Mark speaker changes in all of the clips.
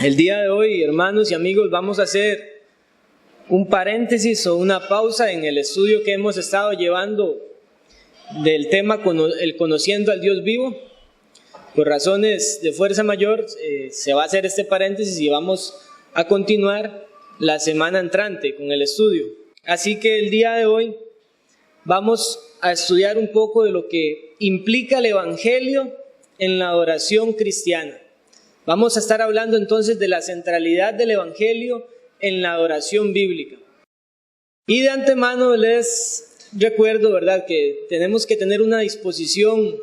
Speaker 1: El día de hoy, hermanos y amigos, vamos a hacer un paréntesis o una pausa en el estudio que hemos estado llevando del tema el conociendo al Dios vivo. Por razones de fuerza mayor se va a hacer este paréntesis y vamos a continuar la semana entrante con el estudio. Así que el día de hoy vamos a estudiar un poco de lo que implica el Evangelio en la adoración cristiana. Vamos a estar hablando entonces de la centralidad del Evangelio en la adoración bíblica. Y de antemano les recuerdo, ¿verdad?, que tenemos que tener una disposición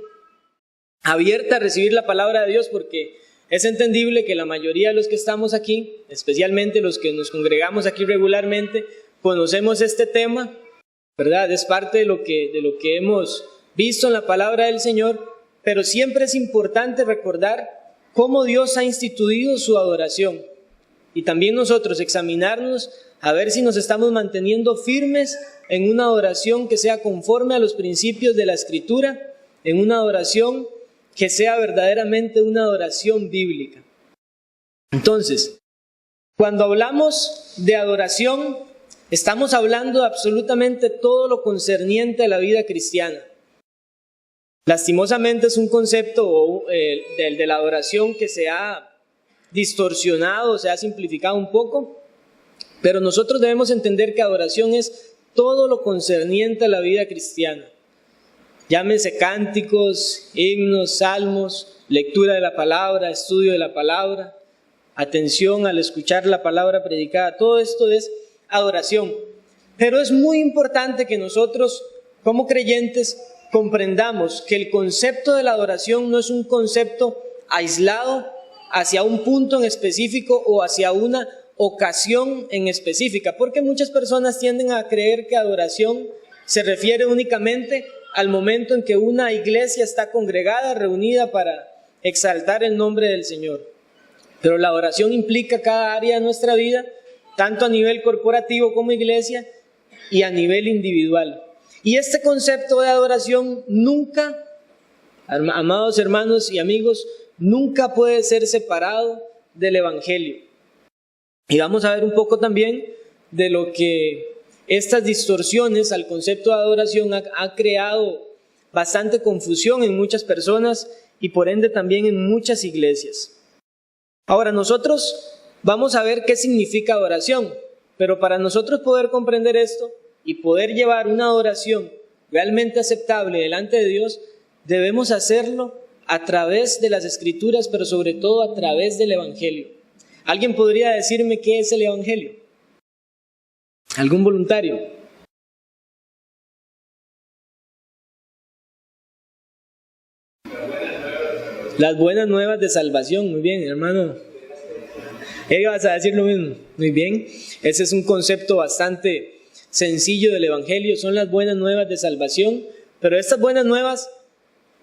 Speaker 1: abierta a recibir la palabra de Dios, porque es entendible que la mayoría de los que estamos aquí, especialmente los que nos congregamos aquí regularmente, conocemos este tema, ¿verdad? Es parte de lo que hemos visto en la palabra del Señor, pero siempre es importante recordar cómo Dios ha instituido su adoración y también nosotros examinarnos a ver si nos estamos manteniendo firmes en una adoración que sea conforme a los principios de la Escritura, en una adoración que sea verdaderamente una adoración bíblica. Entonces, cuando hablamos de adoración, estamos hablando de absolutamente todo lo concerniente a la vida cristiana. Lastimosamente es un concepto de la adoración que se ha distorsionado, se ha simplificado un poco, pero nosotros debemos entender que adoración es todo lo concerniente a la vida cristiana. Llámese cánticos, himnos, salmos, lectura de la palabra, estudio de la palabra, atención al escuchar la palabra predicada, todo esto es adoración. Pero es muy importante que nosotros, como creyentes, comprendamos que el concepto de la adoración no es un concepto aislado hacia un punto en específico o hacia una ocasión en específica, porque muchas personas tienden a creer que adoración se refiere únicamente al momento en que una iglesia está congregada, reunida para exaltar el nombre del Señor. Pero la adoración implica cada área de nuestra vida, tanto a nivel corporativo como iglesia y a nivel individual. Y este concepto de adoración nunca, amados hermanos y amigos, nunca puede ser separado del Evangelio. Y vamos a ver un poco también de lo que estas distorsiones al concepto de adoración ha creado bastante confusión en muchas personas y por ende también en muchas iglesias. Ahora nosotros vamos a ver qué significa adoración, pero para nosotros poder comprender esto y poder llevar una adoración realmente aceptable delante de Dios, debemos hacerlo a través de las Escrituras, pero sobre todo a través del Evangelio. ¿Alguien podría decirme qué es el Evangelio? ¿Algún voluntario? Las buenas nuevas de salvación. Muy bien, hermano. ¿Vas a decir lo mismo? Muy bien. Ese es un concepto bastante sencillo del Evangelio. Son las buenas nuevas de salvación. Pero estas buenas nuevas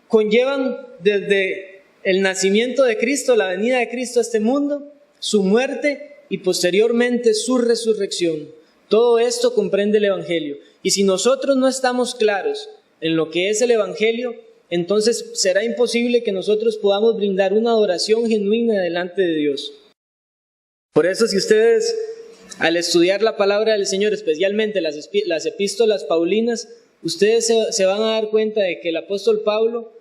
Speaker 1: conllevan desde el nacimiento de Cristo, la venida de Cristo a este mundo, su muerte y posteriormente su resurrección. Todo esto comprende el Evangelio. Y si nosotros no estamos claros en lo que es el Evangelio, entonces será imposible que nosotros podamos brindar una adoración genuina delante de Dios. Por eso, si ustedes, al estudiar la palabra del Señor, especialmente las epístolas paulinas, ustedes se van a dar cuenta de que el apóstol Pablo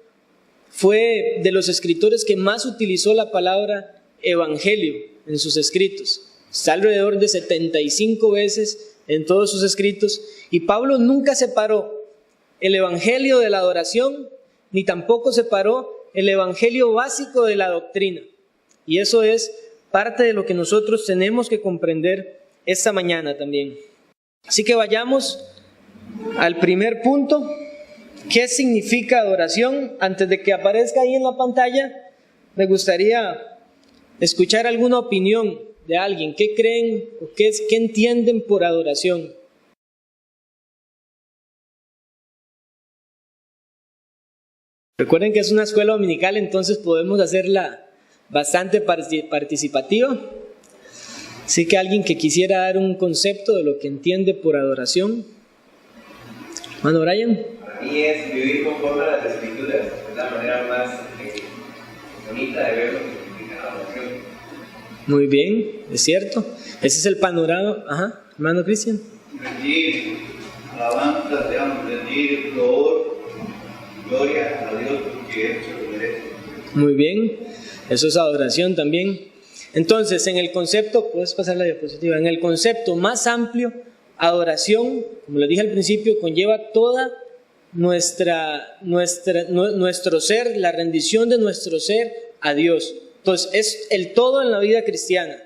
Speaker 1: fue de los escritores que más utilizó la palabra evangelio en sus escritos. Está alrededor de 75 veces en todos sus escritos, y Pablo nunca separó el evangelio de la adoración, ni tampoco separó el evangelio básico de la doctrina. Y eso es parte de lo que nosotros tenemos que comprender esta mañana también. Así que vayamos al primer punto. ¿Qué significa adoración? Antes de que aparezca ahí en la pantalla, me gustaría escuchar alguna opinión de alguien. ¿Qué creen o qué entienden por adoración? Recuerden que es una escuela dominical, entonces podemos hacerla bastante participativa. Así que alguien que quisiera dar un concepto de lo que entiende por adoración. Hermano Brian.
Speaker 2: Para mí es vivir conforme a las Escrituras, es la manera más bonita de ver lo que significa la adoración.
Speaker 1: Muy bien, es cierto. Ese es el panorama. Ajá, hermano Cristian.
Speaker 2: Rendir alabanza, digamos, rendir loor, gloria a Dios porque Él se lo merece.
Speaker 1: Muy bien, eso es adoración también. Entonces, en el concepto, puedes pasar la diapositiva, en el concepto más amplio, adoración, como les dije al principio, conlleva toda nuestro ser, la rendición de nuestro ser a Dios. Entonces, es el todo en la vida cristiana,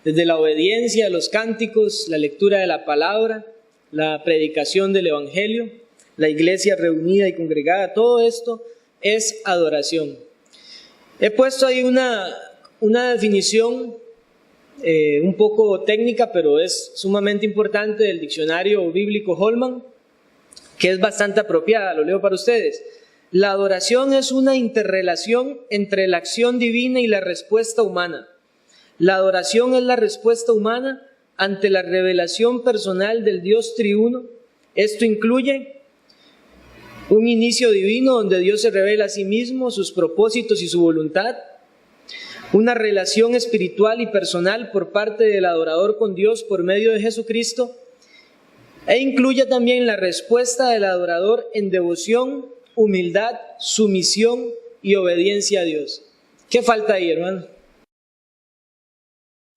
Speaker 1: desde la obediencia a los cánticos, la lectura de la palabra, la predicación del evangelio, la iglesia reunida y congregada, todo esto es adoración. He puesto ahí una definición un poco técnica, pero es sumamente importante, del diccionario bíblico Holman, que es bastante apropiada, lo leo para ustedes. La adoración es una interrelación entre la acción divina y la respuesta humana. La adoración es la respuesta humana ante la revelación personal del Dios triuno. Esto incluye un inicio divino donde Dios se revela a sí mismo, sus propósitos y su voluntad, una relación espiritual y personal por parte del adorador con Dios por medio de Jesucristo, e incluye también la respuesta del adorador en devoción, humildad, sumisión y obediencia a Dios. ¿Qué falta ahí, hermano?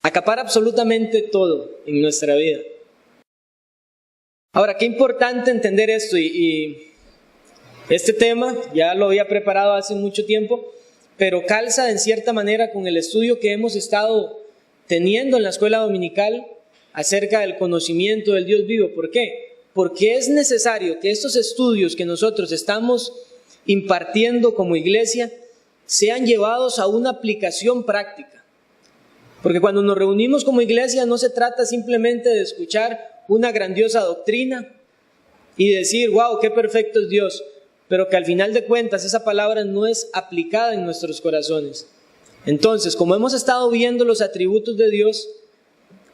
Speaker 1: Acapara absolutamente todo en nuestra vida. Ahora, qué importante entender esto, y este tema ya lo había preparado hace mucho tiempo, pero calza en cierta manera con el estudio que hemos estado teniendo en la escuela dominical acerca del conocimiento del Dios vivo. ¿Por qué? Porque es necesario que estos estudios que nosotros estamos impartiendo como iglesia sean llevados a una aplicación práctica. Porque cuando nos reunimos como iglesia no se trata simplemente de escuchar una grandiosa doctrina y decir, wow, qué perfecto es Dios, pero que al final de cuentas esa palabra no es aplicada en nuestros corazones. Entonces, como hemos estado viendo los atributos de Dios,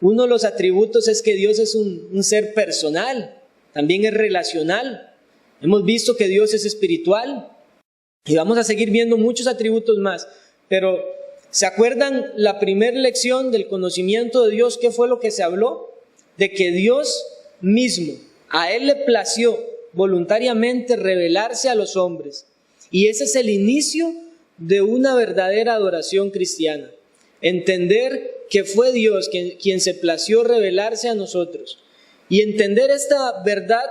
Speaker 1: uno de los atributos es que Dios es un ser personal, también es relacional. Hemos visto que Dios es espiritual y vamos a seguir viendo muchos atributos más. Pero, ¿se acuerdan la primera lección del conocimiento de Dios? ¿Qué fue lo que se habló? De que Dios mismo, a Él le plació voluntariamente revelarse a los hombres. Y ese es el inicio de una verdadera adoración cristiana. Entender que fue Dios quien se plació revelarse a nosotros. Y entender esta verdad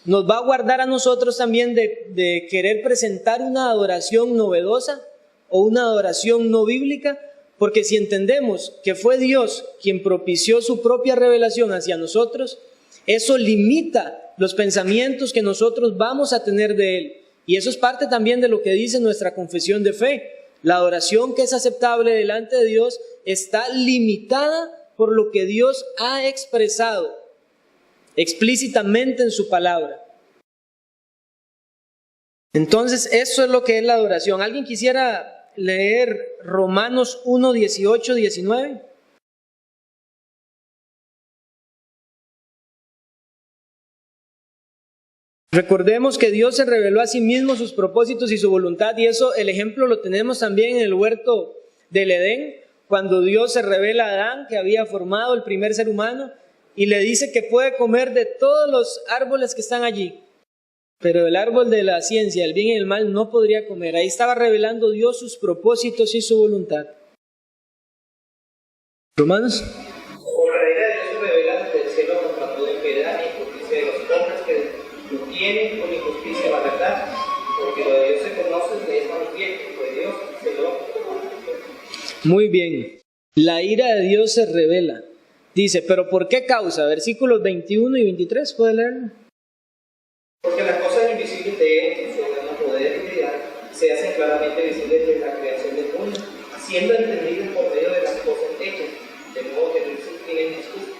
Speaker 1: nos va a guardar a nosotros también de querer presentar una adoración novedosa o una adoración no bíblica, porque si entendemos que fue Dios quien propició su propia revelación hacia nosotros, eso limita los pensamientos que nosotros vamos a tener de Él. Y eso es parte también de lo que dice nuestra confesión de fe. La adoración que es aceptable delante de Dios está limitada por lo que Dios ha expresado explícitamente en su palabra. Entonces, eso es lo que es la adoración. ¿Alguien quisiera leer Romanos 1, 18, 19? Recordemos que Dios se reveló a sí mismo sus propósitos y su voluntad, y eso, el ejemplo lo tenemos también en el huerto del Edén, cuando Dios se revela a Adán, que había formado el primer ser humano, y le dice que puede comer de todos los árboles que están allí, pero el árbol de la ciencia, el bien y el mal, no podría comer. Ahí estaba revelando Dios sus propósitos y su voluntad. Romanos.
Speaker 3: Por la ira de Dios se revela desde el cielo contra toda impiedad y injusticia de los hombres que lo tienen con injusticia la verdad, porque lo de Dios se conoce, le es manifiesto, pues Dios se lo.
Speaker 1: Muy bien. La ira de Dios se revela. Dice, ¿pero por qué causa? Versículos 21 y 23, ¿puede leerlo?
Speaker 3: Porque las cosas invisibles de Él, su eterno poder y deidad, se hacen claramente visibles desde la creación del mundo, siendo entendidas por medio de las cosas hechas, de modo que no tienen excusa.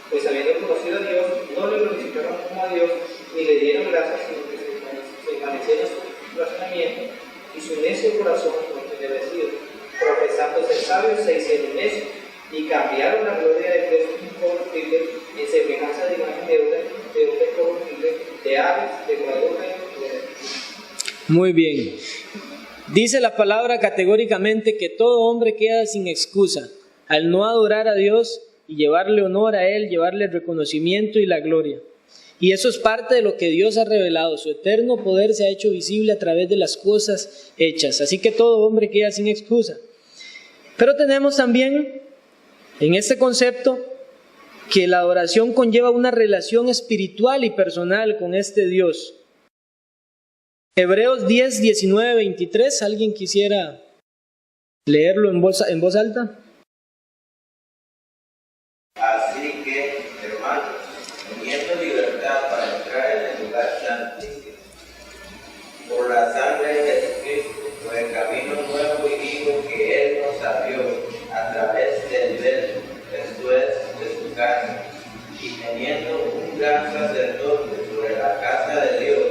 Speaker 3: Pues habiendo conocido a Dios, no le glorificaron como a Dios, ni le dieron gracias, sino que se envanecieron su razonamiento, y su necio corazón fue entenebrecido. Profesando ser sabios, se hicieron necios, y cambiaron la gloria de Dios incorruptible en semejanza de imagen de hombre corruptible, de aves, de guadalupe, de...
Speaker 1: Muy bien. Dice la palabra categóricamente que todo hombre queda sin excusa. al no adorar a Dios y llevarle honor a Él, llevarle el reconocimiento y la gloria. Y eso es parte de lo que Dios ha revelado. Su eterno poder se ha hecho visible a través de las cosas hechas. Así que todo hombre queda sin excusa. Pero tenemos también en este concepto que la adoración conlleva una relación espiritual y personal con este Dios. Hebreos 10, 19, 23. ¿Alguien quisiera leerlo en voz alta?
Speaker 4: Así que, hermanos, teniendo libertad para entrar en el lugar santísimo, por la sangre de Jesucristo, por el camino nuevo y vivo que Él nos abrió a través del velo, esto es, de su carne, y teniendo un gran sacerdote sobre la casa de Dios,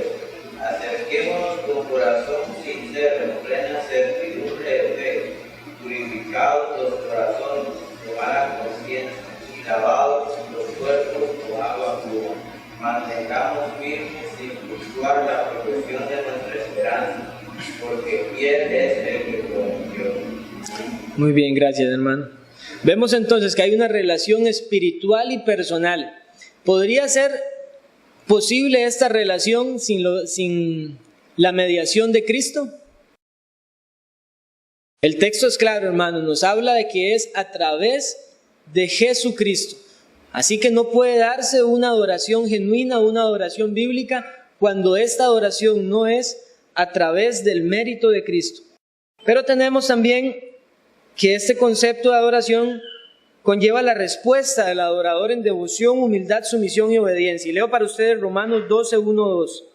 Speaker 4: acerquémonos con corazón sincero en plena certidumbre de fe, purificados los corazones de mala conciencia y lavados los cuerpos con agua pura. Mantengamos firmes sin fluctuar la profesión de nuestra esperanza, porque fiel es el que prometió.
Speaker 1: Muy bien, gracias, hermano. Vemos entonces que hay una relación espiritual y personal. ¿Podría ser posible esta relación sin la mediación de Cristo? El texto es claro, hermano, nos habla de que es a través de Jesucristo. Así que no puede darse una adoración genuina, una adoración bíblica, cuando esta adoración no es a través del mérito de Cristo. Pero tenemos también que este concepto de adoración conlleva la respuesta del adorador en devoción, humildad, sumisión y obediencia. Y leo para ustedes Romanos 12, 1, 2.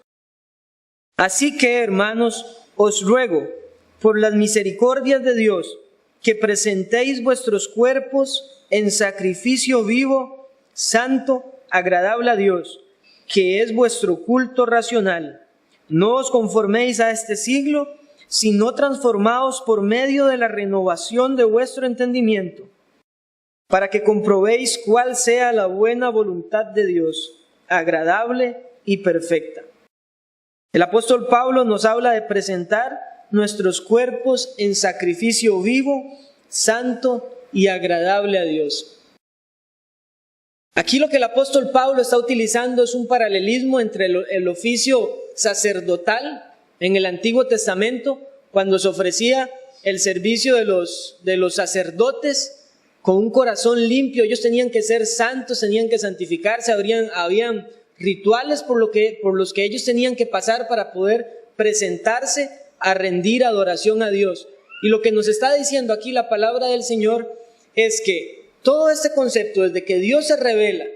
Speaker 1: Así que, hermanos, os ruego, por las misericordias de Dios, que presentéis vuestros cuerpos en sacrificio vivo, santo, agradable a Dios, que es vuestro culto racional. No os conforméis a este siglo, sino transformaos por medio de la renovación de vuestro entendimiento, para que comprobéis cuál sea la buena voluntad de Dios, agradable y perfecta. El apóstol Pablo nos habla de presentar nuestros cuerpos en sacrificio vivo, santo y agradable a Dios. Aquí lo que el apóstol Pablo está utilizando es un paralelismo entre el oficio sacerdotal en el Antiguo Testamento, cuando se ofrecía el servicio de los sacerdotes con un corazón limpio. Ellos tenían que ser santos, tenían que santificarse, habían rituales por los que ellos tenían que pasar para poder presentarse a rendir adoración a Dios. Y lo que nos está diciendo aquí la palabra del Señor es que todo este concepto, desde que Dios se revela,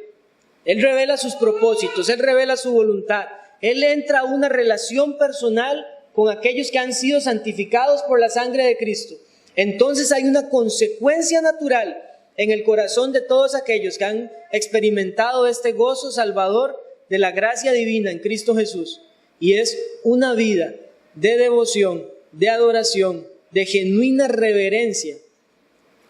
Speaker 1: Él revela sus propósitos, Él revela su voluntad, Él entra a una relación personal con aquellos que han sido santificados por la sangre de Cristo. Entonces hay una consecuencia natural en el corazón de todos aquellos que han experimentado este gozo salvador de la gracia divina en Cristo Jesús. Y es una vida de devoción, de adoración, de genuina reverencia,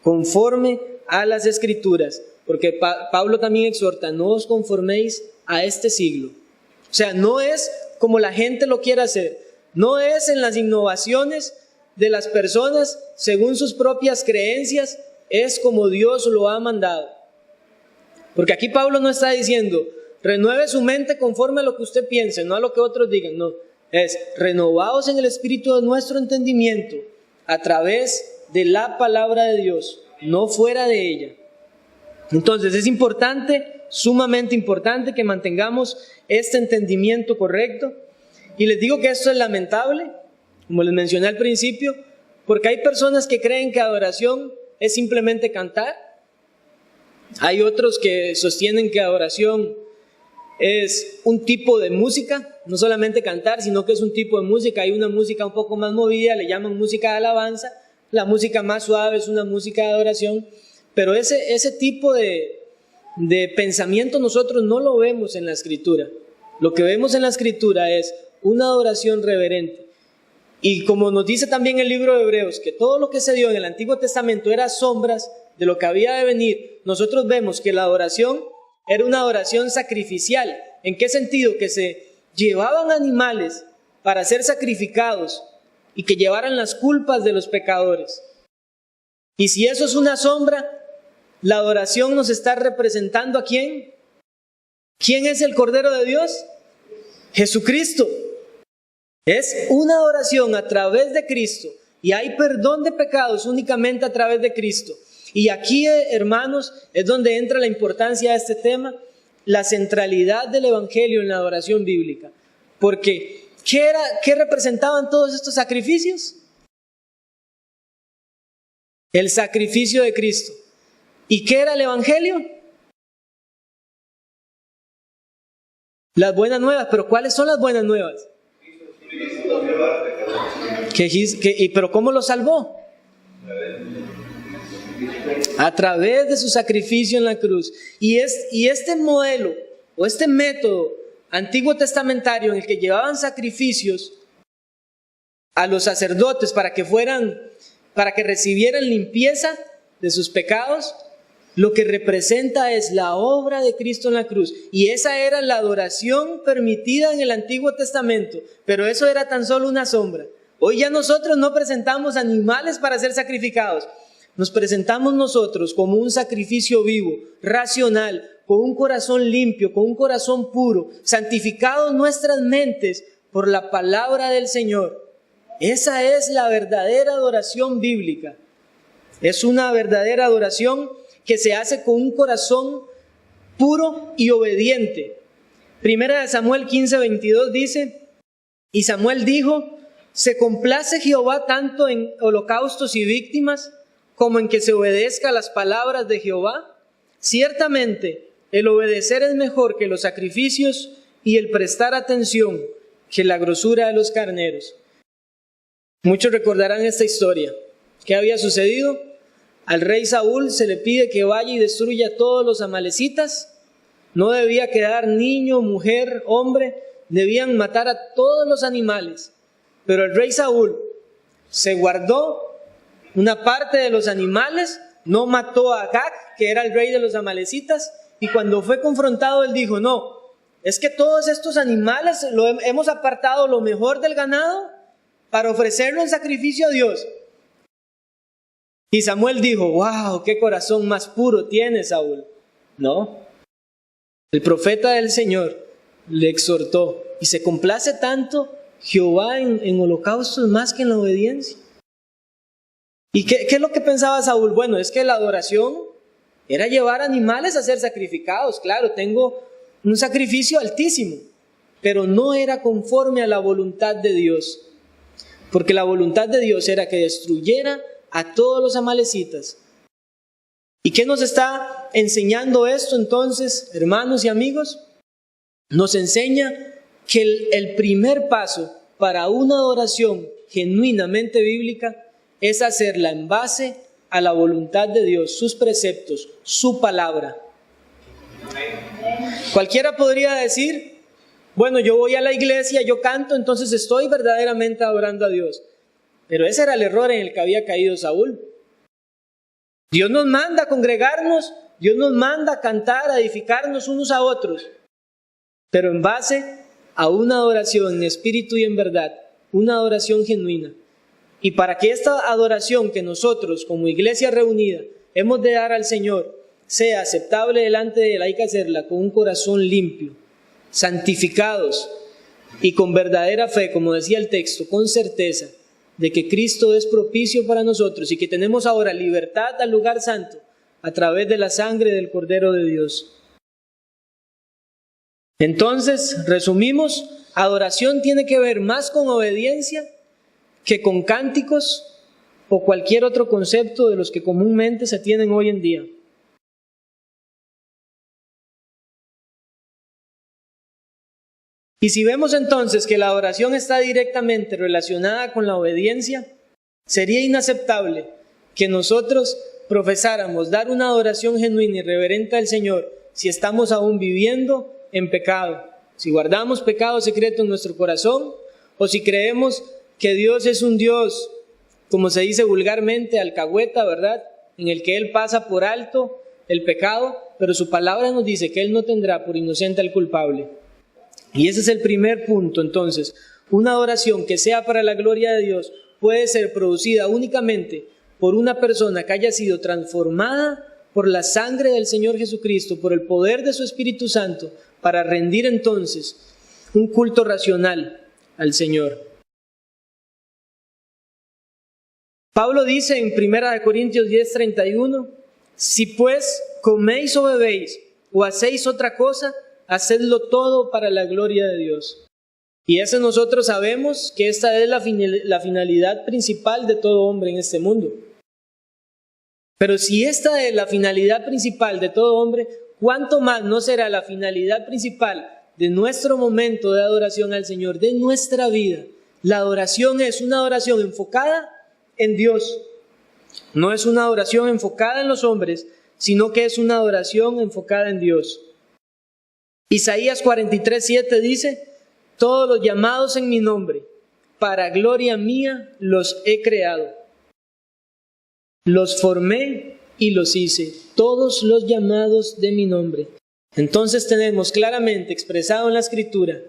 Speaker 1: conforme a las Escrituras. Porque Pablo también exhorta, no os conforméis a este siglo. O sea, no es como la gente lo quiere hacer. No es en las innovaciones de las personas según sus propias creencias, es como Dios lo ha mandado. Porque aquí Pablo no está diciendo, renueve su mente conforme a lo que usted piense, no a lo que otros digan. No, es renovaos en el espíritu de nuestro entendimiento a través de la palabra de Dios, no fuera de ella. Entonces es importante, sumamente importante, que mantengamos este entendimiento correcto. Y les digo que esto es lamentable, como les mencioné al principio, porque hay personas que creen que adoración es simplemente cantar. Hay otros que sostienen que adoración es un tipo de música, no solamente cantar, sino que es un tipo de música. Hay una música un poco más movida, le llaman música de alabanza. La música más suave es una música de adoración. Pero ese tipo de pensamiento nosotros no lo vemos en la Escritura. Lo que vemos en la Escritura es una adoración reverente. Y como nos dice también el libro de Hebreos, que todo lo que se dio en el Antiguo Testamento era sombras de lo que había de venir, nosotros vemos que la adoración era una adoración sacrificial. ¿En qué sentido? Que se llevaban animales para ser sacrificados y que llevaran las culpas de los pecadores. Y si eso es una sombra, La adoración nos está representando ¿a quién? ¿Quién es el Cordero de Dios? Jesucristo. Es una adoración a través de Cristo. Y hay perdón de pecados únicamente a través de Cristo. Y aquí, hermanos, es donde entra la importancia de este tema, la centralidad del Evangelio en la adoración bíblica. Porque, ¿qué representaban todos estos sacrificios? El sacrificio de Cristo. ¿Y qué era el Evangelio? Las buenas nuevas. ¿Pero cuáles son las buenas nuevas? ¿Pero cómo lo salvó? A través de su sacrificio en la cruz. Y este modelo o este método antiguo testamentario en el que llevaban sacrificios a los sacerdotes para que recibieran limpieza de sus pecados, lo que representa es la obra de Cristo en la cruz. Y esa era la adoración permitida en el Antiguo Testamento, pero eso era tan solo una sombra. Hoy ya nosotros no presentamos animales para ser sacrificados. Nos presentamos nosotros como un sacrificio vivo, racional, con un corazón limpio, con un corazón puro, santificados nuestras mentes por la palabra del Señor. Esa es la verdadera adoración bíblica. Es una verdadera adoración que se hace con un corazón puro y obediente. Primera de Samuel 15:22 dice: y Samuel dijo: ¿se complace Jehová tanto en holocaustos y víctimas como en que se obedezca a las palabras de Jehová? Ciertamente, el obedecer es mejor que los sacrificios y el prestar atención que la grosura de los carneros. Muchos recordarán esta historia. ¿Qué había sucedido? Al rey Saúl se le pide que vaya y destruya a todos los amalecitas. No debía quedar niño, mujer, hombre. Debían matar a todos los animales. Pero el rey Saúl se guardó una parte de los animales, no mató a Agag, que era el rey de los amalecitas, y cuando fue confrontado él dijo: no, es que todos estos animales hemos apartado lo mejor del ganado para ofrecerlo en sacrificio a Dios. Y Samuel dijo: wow, qué corazón más puro tiene Saúl. No, el profeta del Señor le exhortó: y se complace tanto Jehová en holocaustos más que en la obediencia. ¿Y qué es lo que pensaba Saúl? Bueno, es que la adoración era llevar animales a ser sacrificados. Claro, tengo un sacrificio altísimo, pero no era conforme a la voluntad de Dios. Porque la voluntad de Dios era que destruyera a todos los amalecitas. ¿Y qué nos está enseñando esto entonces, hermanos y amigos? Nos enseña que el primer paso para una adoración genuinamente bíblica es hacerla en base a la voluntad de Dios, sus preceptos, su palabra. Cualquiera podría decir: bueno, yo voy a la iglesia, yo canto, entonces estoy verdaderamente adorando a Dios. Pero ese era el error en el que había caído Saúl. Dios nos manda a congregarnos, Dios nos manda a cantar, a edificarnos unos a otros, pero en base a una adoración en espíritu y en verdad, una adoración genuina. Y para que esta adoración que nosotros como iglesia reunida hemos de dar al Señor sea aceptable delante de Él, hay que hacerla con un corazón limpio, santificados y con verdadera fe, como decía el texto, con certeza de que Cristo es propicio para nosotros y que tenemos ahora libertad al lugar santo a través de la sangre del Cordero de Dios. Entonces, resumimos, adoración tiene que ver más con obediencia que con cánticos o cualquier otro concepto de los que comúnmente se tienen hoy en día. Y si vemos entonces que la adoración está directamente relacionada con la obediencia, sería inaceptable que nosotros profesáramos dar una adoración genuina y reverente al Señor si estamos aún viviendo en pecado, si guardamos pecado secreto en nuestro corazón, o si creemos que Dios es un Dios, como se dice vulgarmente, alcahueta, ¿verdad?, en el que Él pasa por alto el pecado, pero su palabra nos dice que Él no tendrá por inocente al culpable. Y ese es el primer punto. Entonces, una adoración que sea para la gloria de Dios puede ser producida únicamente por una persona que haya sido transformada por la sangre del Señor Jesucristo, por el poder de su Espíritu Santo, para rendir entonces un culto racional al Señor. Pablo dice en 1 Corintios 10:31, si pues coméis o bebéis o hacéis otra cosa, hacedlo todo para la gloria de Dios. Y eso nosotros sabemos que esta es la finalidad principal de todo hombre en este mundo. Pero si esta es la finalidad principal de todo hombre, ¿cuánto más no será la finalidad principal de nuestro momento de adoración al Señor, de nuestra vida? La adoración es una adoración enfocada en Dios. No es una adoración enfocada en los hombres, sino que es una adoración enfocada en Dios. Isaías 43:7 dice, todos los llamados en mi nombre, para gloria mía los he creado. Los formé y los hice, todos los llamados de mi nombre. Entonces tenemos claramente expresado en la Escritura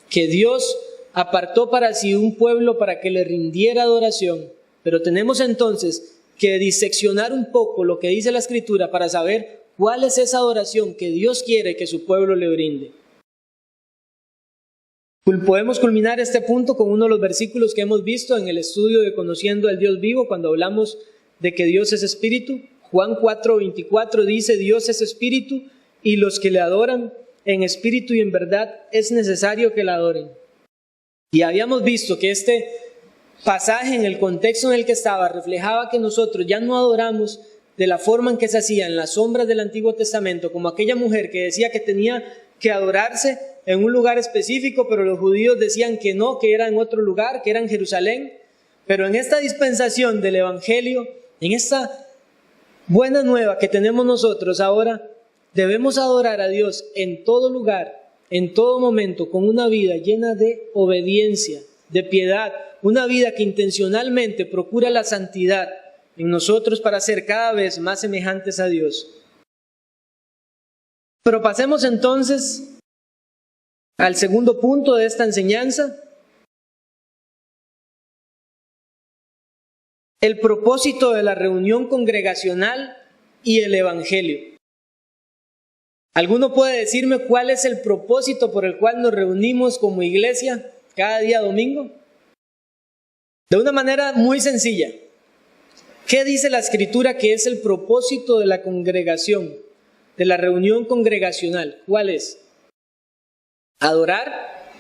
Speaker 1: que Dios apartó para sí un pueblo para que le rindiera adoración. Pero tenemos entonces que diseccionar un poco lo que dice la Escritura para saber cuál es esa adoración que Dios quiere que su pueblo le brinde. Podemos culminar este punto con uno de los versículos que hemos visto en el estudio de Conociendo al Dios Vivo, cuando hablamos de que Dios es Espíritu. Juan 4:24 dice, Dios es Espíritu, y los que le adoran en espíritu y en verdad es necesario que le adoren. Y habíamos visto que este pasaje, en el contexto en el que estaba, reflejaba que nosotros ya no adoramos de la forma en que se hacía en las sombras del Antiguo Testamento, como aquella mujer que decía que tenía que adorarse en un lugar específico, pero los judíos decían que no, que era en otro lugar, que era en Jerusalén. Pero en esta dispensación del Evangelio, en esta buena nueva que tenemos nosotros ahora, debemos adorar a Dios en todo lugar, en todo momento, con una vida llena de obediencia, de piedad, una vida que intencionalmente procura la santidad en nosotros para ser cada vez más semejantes a Dios. Pero pasemos entonces al segundo punto de esta enseñanza: el propósito de la reunión congregacional y el Evangelio. ¿Alguno puede decirme cuál es el propósito por el cual nos reunimos como iglesia cada día domingo? De una manera muy sencilla. ¿Qué dice la Escritura que es el propósito de la congregación, de la reunión congregacional? ¿Cuál es? Adorar.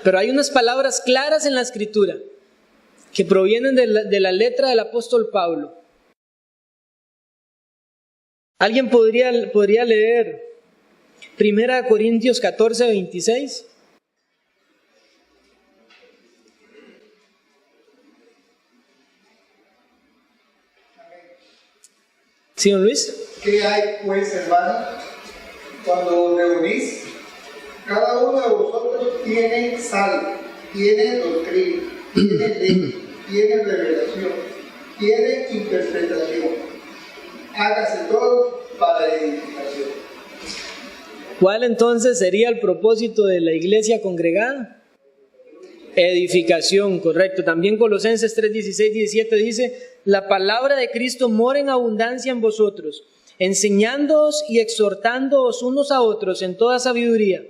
Speaker 1: Pero hay unas palabras claras en la Escritura que provienen de la letra del apóstol Pablo. ¿Alguien podría leer 1 Corintios 14:26? ¿Sí, don Luis?
Speaker 5: ¿Qué hay pues, hermanos? Cuando os reunís, cada uno de vosotros tiene salvo, tiene doctrina, tiene ley, tiene revelación, tiene interpretación. Hágase todo para edificación.
Speaker 1: ¿Cuál entonces sería el propósito de la iglesia congregada? Edificación, correcto. También Colosenses 3:16-17 dice: la palabra de Cristo mora en abundancia en vosotros, enseñándoos y exhortándoos unos a otros en toda sabiduría,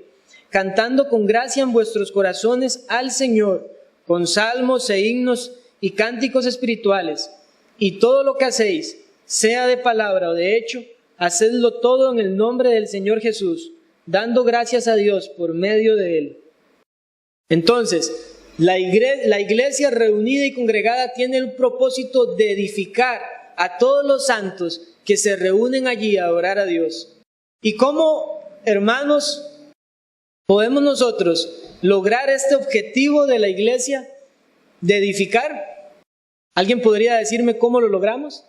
Speaker 1: cantando con gracia en vuestros corazones al Señor, con salmos e himnos y cánticos espirituales. Y todo lo que hacéis, sea de palabra o de hecho, hacedlo todo en el nombre del Señor Jesús, dando gracias a Dios por medio de Él. Entonces, la iglesia reunida y congregada tiene el propósito de edificar a todos los santos que se reúnen allí a adorar a Dios. ¿Y cómo, hermanos, podemos nosotros lograr este objetivo de la iglesia de edificar? ¿Alguien podría decirme cómo lo logramos?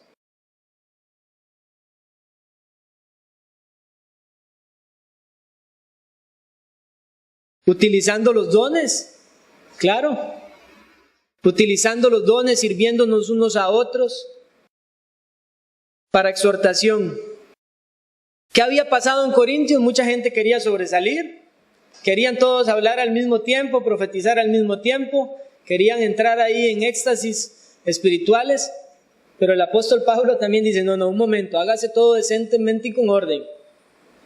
Speaker 1: Utilizando los dones. Claro, utilizando los dones, sirviéndonos unos a otros para exhortación. ¿Qué había pasado en Corintios? Mucha gente quería sobresalir, querían todos hablar al mismo tiempo, profetizar al mismo tiempo, querían entrar ahí en éxtasis espirituales, Pero el apóstol Pablo también dice, no, un momento, hágase todo decentemente y con orden,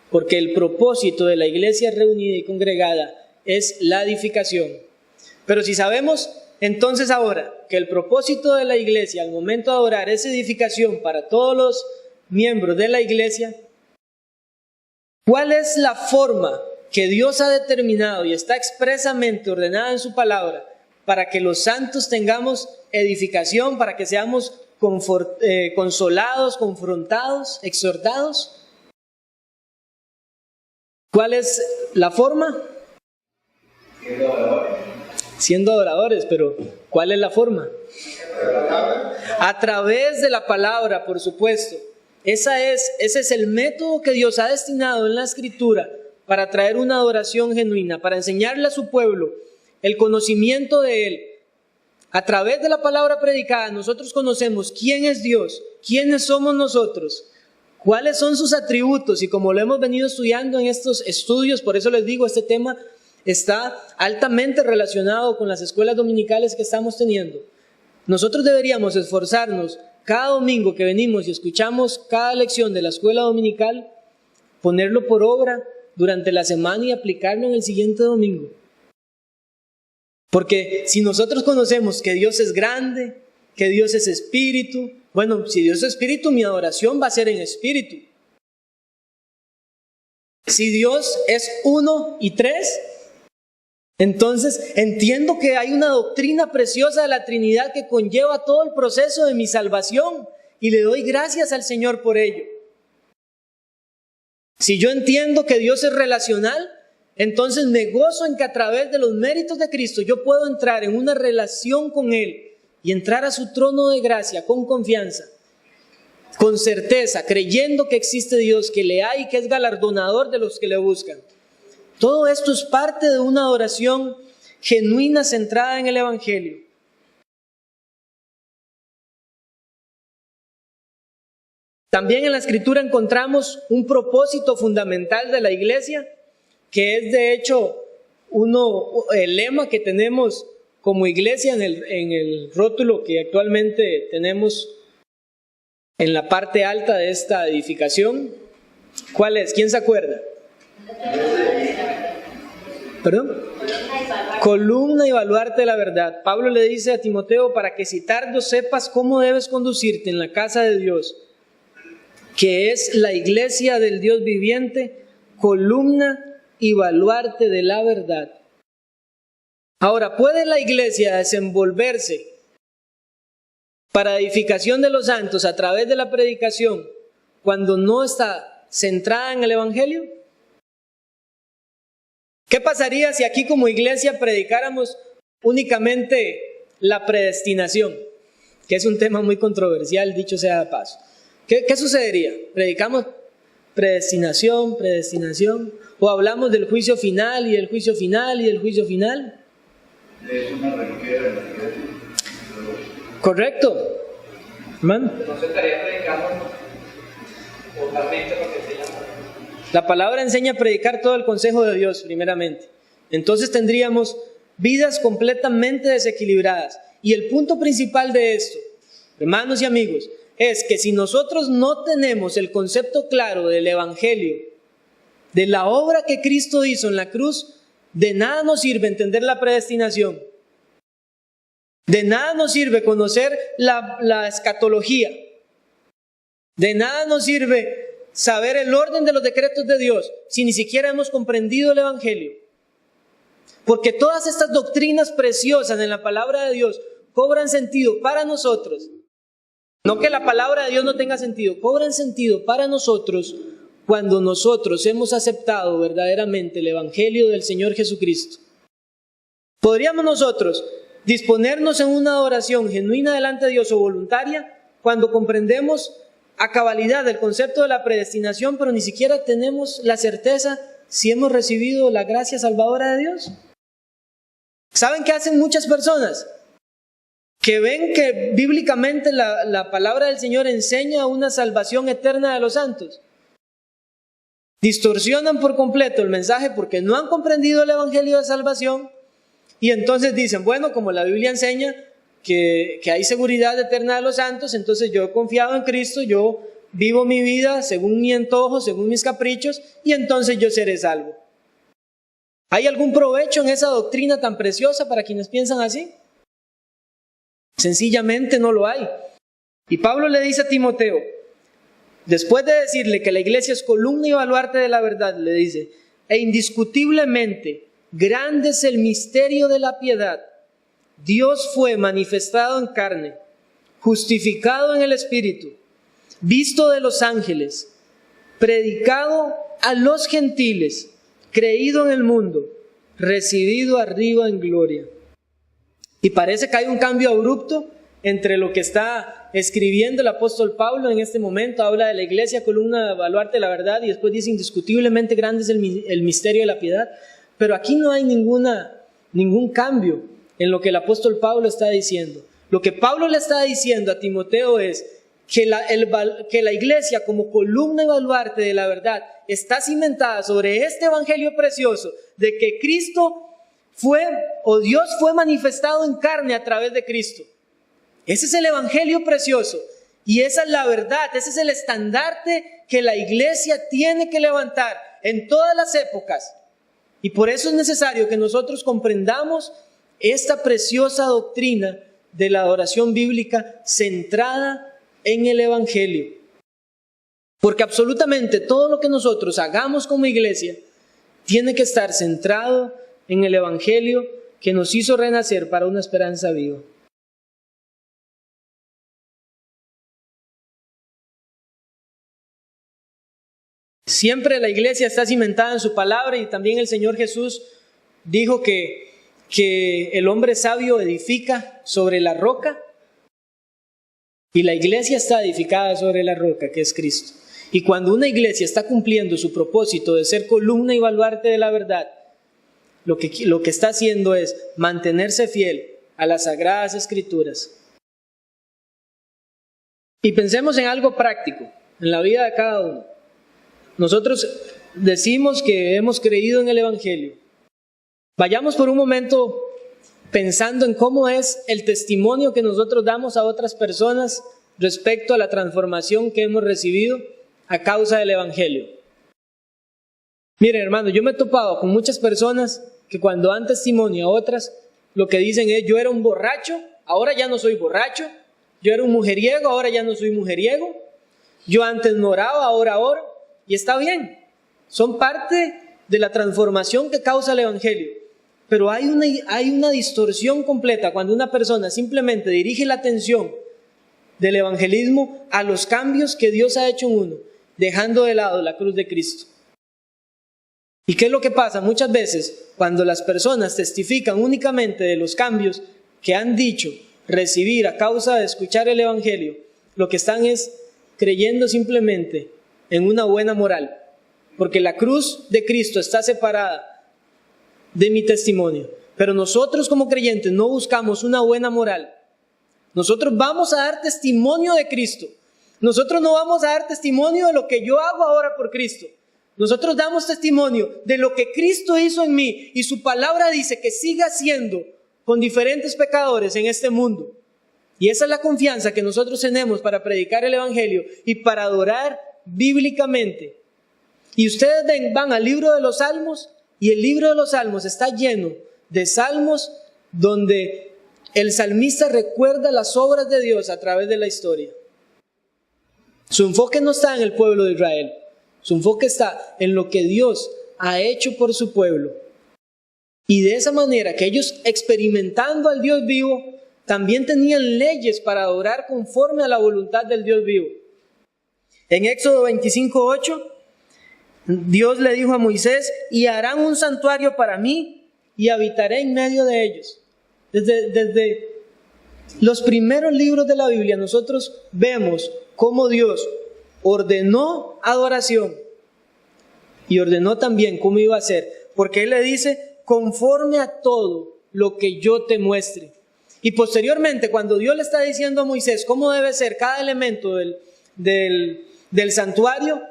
Speaker 1: porque el propósito de la iglesia reunida y congregada es la edificación. Pero si sabemos entonces ahora que el propósito de la iglesia al momento de adorar es edificación para todos los miembros de la iglesia, ¿cuál es la forma que Dios ha determinado y está expresamente ordenada en su palabra para que los santos tengamos edificación, para que seamos consolados, confrontados, exhortados? ¿Cuál es la forma? Siendo adoradores, pero ¿cuál es la forma? A través de la palabra, por supuesto. Ese es el método que Dios ha destinado en la Escritura para traer una adoración genuina, para enseñarle a su pueblo el conocimiento de Él. A través de la palabra predicada nosotros conocemos quién es Dios, quiénes somos nosotros, cuáles son sus atributos, y como lo hemos venido estudiando en estos estudios, por eso les digo, este tema está altamente relacionado con las escuelas dominicales que estamos teniendo. Nosotros deberíamos esforzarnos cada domingo que venimos y escuchamos cada lección de la escuela dominical, ponerlo por obra durante la semana y aplicarlo en el siguiente domingo. Porque si nosotros conocemos que Dios es grande, que Dios es espíritu, bueno, si Dios es espíritu, mi adoración va a ser en espíritu. Si Dios es 1 y 3, entonces entiendo que hay una doctrina preciosa de la Trinidad que conlleva todo el proceso de mi salvación y le doy gracias al Señor por ello. Si yo entiendo que Dios es relacional, entonces me gozo en que a través de los méritos de Cristo yo puedo entrar en una relación con Él y entrar a su trono de gracia con confianza, con certeza, creyendo que existe Dios, que le hay y que es galardonador de los que le buscan. Todo esto es parte de una adoración genuina centrada en el Evangelio. También en la Escritura encontramos un propósito fundamental de la iglesia, que es de hecho el lema que tenemos como iglesia en el rótulo que actualmente tenemos en la parte alta de esta edificación. ¿Cuál es? ¿Quién se acuerda? ¿Perdón? Columna y baluarte de la verdad. Pablo le dice a Timoteo, para que si tardo sepas cómo debes conducirte en la casa de Dios, que es la iglesia del Dios viviente, columna y baluarte de la verdad. Ahora, ¿puede la iglesia desenvolverse para edificación de los santos a través de la predicación cuando no está centrada en el Evangelio? ¿Qué pasaría si aquí como iglesia predicáramos únicamente la predestinación? Que es un tema muy controversial, dicho sea de paso. ¿Qué sucedería? ¿Predicamos predestinación, o hablamos del juicio final y del juicio final y del juicio final?
Speaker 2: Es una reliquia de la iglesia.
Speaker 1: Correcto, hermano.
Speaker 3: Entonces estaría predicando totalmente lo que se llama.
Speaker 1: La palabra enseña a predicar todo el consejo de Dios, primeramente. Entonces tendríamos vidas completamente desequilibradas. Y el punto principal de esto, hermanos y amigos, es que si nosotros no tenemos el concepto claro del Evangelio, de la obra que Cristo hizo en la cruz, de nada nos sirve entender la predestinación. De nada nos sirve conocer la escatología. De nada nos sirve saber el orden de los decretos de Dios si ni siquiera hemos comprendido el Evangelio. Porque todas estas doctrinas preciosas en la palabra de Dios cobran sentido para nosotros. No que la palabra de Dios no tenga sentido, cobran sentido para nosotros cuando nosotros hemos aceptado verdaderamente el Evangelio del Señor Jesucristo. ¿Podríamos nosotros disponernos en una adoración genuina delante de Dios o voluntaria cuando comprendemos a cabalidad el concepto de la predestinación, pero ni siquiera tenemos la certeza si hemos recibido la gracia salvadora de Dios? ¿Saben qué hacen muchas personas? Que ven que bíblicamente la palabra del Señor enseña una salvación eterna de los santos. Distorsionan por completo el mensaje porque no han comprendido el Evangelio de salvación y entonces dicen, bueno, como la Biblia enseña, que hay seguridad eterna de los santos, entonces yo he confiado en Cristo, yo vivo mi vida según mi antojo, según mis caprichos, y entonces yo seré salvo. ¿Hay algún provecho en esa doctrina tan preciosa para quienes piensan así? Sencillamente no lo hay. Y Pablo le dice a Timoteo, después de decirle que la iglesia es columna y baluarte de la verdad, le dice, e indiscutiblemente grande es el misterio de la piedad. Dios fue manifestado en carne, justificado en el Espíritu, visto de los ángeles, predicado a los gentiles, creído en el mundo, recibido arriba en gloria. Y parece que hay un cambio abrupto entre lo que está escribiendo el apóstol Pablo en este momento. Habla de la iglesia, columna, baluarte de la verdad, y después dice indiscutiblemente grande es el misterio de la piedad. Pero aquí no hay ningún cambio en lo que el apóstol Pablo está diciendo. Lo que Pablo le está diciendo a Timoteo es que la iglesia como columna y baluarte de la verdad está cimentada sobre este evangelio precioso de que Cristo Dios fue manifestado en carne a través de Cristo. Ese es el evangelio precioso y esa es la verdad, ese es el estandarte que la iglesia tiene que levantar en todas las épocas. Y por eso es necesario que nosotros comprendamos esta preciosa doctrina de la adoración bíblica centrada en el evangelio. Porque absolutamente todo lo que nosotros hagamos como iglesia tiene que estar centrado en el evangelio que nos hizo renacer para una esperanza viva. Siempre la iglesia está cimentada en su palabra y también el Señor Jesús dijo que el hombre sabio edifica sobre la roca y la iglesia está edificada sobre la roca que es Cristo. Y cuando una iglesia está cumpliendo su propósito de ser columna y baluarte de la verdad, lo que está haciendo es mantenerse fiel a las Sagradas Escrituras. Y pensemos en algo práctico, en la vida de cada uno. Nosotros decimos que hemos creído en el Evangelio. Vayamos por un momento pensando en cómo es el testimonio que nosotros damos a otras personas respecto a la transformación que hemos recibido a causa del Evangelio. Miren, hermano, yo me he topado con muchas personas que cuando dan testimonio a otras, lo que dicen es: yo era un borracho, ahora ya no soy borracho; yo era un mujeriego, ahora ya no soy mujeriego; yo antes no oraba, ahora oro. Y está bien, son parte de la transformación que causa el Evangelio. Pero hay una distorsión completa cuando una persona simplemente dirige la atención del evangelismo a los cambios que Dios ha hecho en uno, dejando de lado la cruz de Cristo. ¿Y qué es lo que pasa? Muchas veces, cuando las personas testifican únicamente de los cambios que han dicho recibir a causa de escuchar el Evangelio, lo que están es creyendo simplemente en una buena moral, porque la cruz de Cristo está separada de mi testimonio. Pero nosotros como creyentes no buscamos una buena moral. Nosotros vamos a dar testimonio de Cristo. Nosotros no vamos a dar testimonio de lo que yo hago ahora por Cristo. Nosotros damos testimonio de lo que Cristo hizo en mí, y su palabra dice que siga haciendo con diferentes pecadores en este mundo. Y esa es la confianza que nosotros tenemos para predicar el Evangelio y para adorar bíblicamente. Y ustedes van al libro de los Salmos, y el libro de los Salmos está lleno de salmos donde el salmista recuerda las obras de Dios a través de la historia. Su enfoque no está en el pueblo de Israel, su enfoque está en lo que Dios ha hecho por su pueblo. Y de esa manera que ellos, experimentando al Dios vivo, también tenían leyes para adorar conforme a la voluntad del Dios vivo. En Éxodo 25:8, Dios le dijo a Moisés: y harán un santuario para mí y habitaré en medio de ellos. Desde los primeros libros de la Biblia nosotros vemos cómo Dios ordenó adoración y ordenó también cómo iba a ser, porque Él le dice: conforme a todo lo que yo te muestre. Y posteriormente, cuando Dios le está diciendo a Moisés cómo debe ser cada elemento del santuario,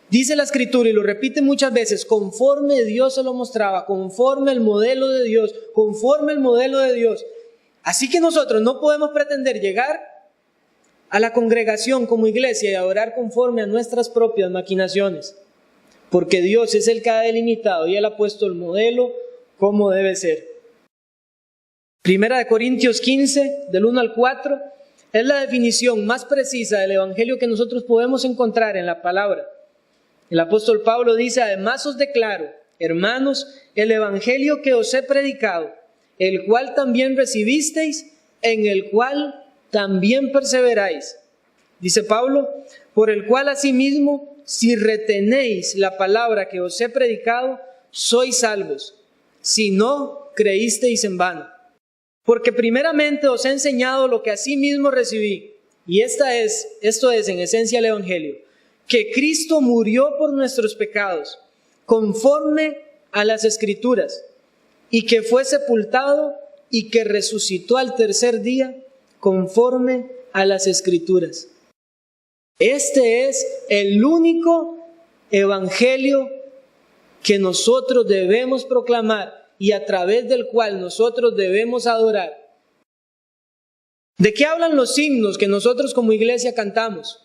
Speaker 1: dice la Escritura, y lo repite muchas veces, conforme Dios se lo mostraba, conforme el modelo de Dios, conforme el modelo de Dios. Así que nosotros no podemos pretender llegar a la congregación como iglesia y adorar conforme a nuestras propias maquinaciones, porque Dios es el que ha delimitado y Él ha puesto el modelo como debe ser. Primera de Corintios 15, del 1 al 4, es la definición más precisa del evangelio que nosotros podemos encontrar en la palabra. El apóstol Pablo dice: además os declaro, hermanos, el evangelio que os he predicado, el cual también recibisteis, en el cual también perseveráis. Dice Pablo: por el cual asimismo, si retenéis la palabra que os he predicado, sois salvos, si no creísteis en vano. Porque primeramente os he enseñado lo que asimismo recibí, y esto es en esencia el evangelio, que Cristo murió por nuestros pecados, conforme a las Escrituras, y que fue sepultado y que resucitó al tercer día, conforme a las Escrituras. Este es el único evangelio que nosotros debemos proclamar y a través del cual nosotros debemos adorar. ¿De qué hablan los himnos que nosotros como iglesia cantamos?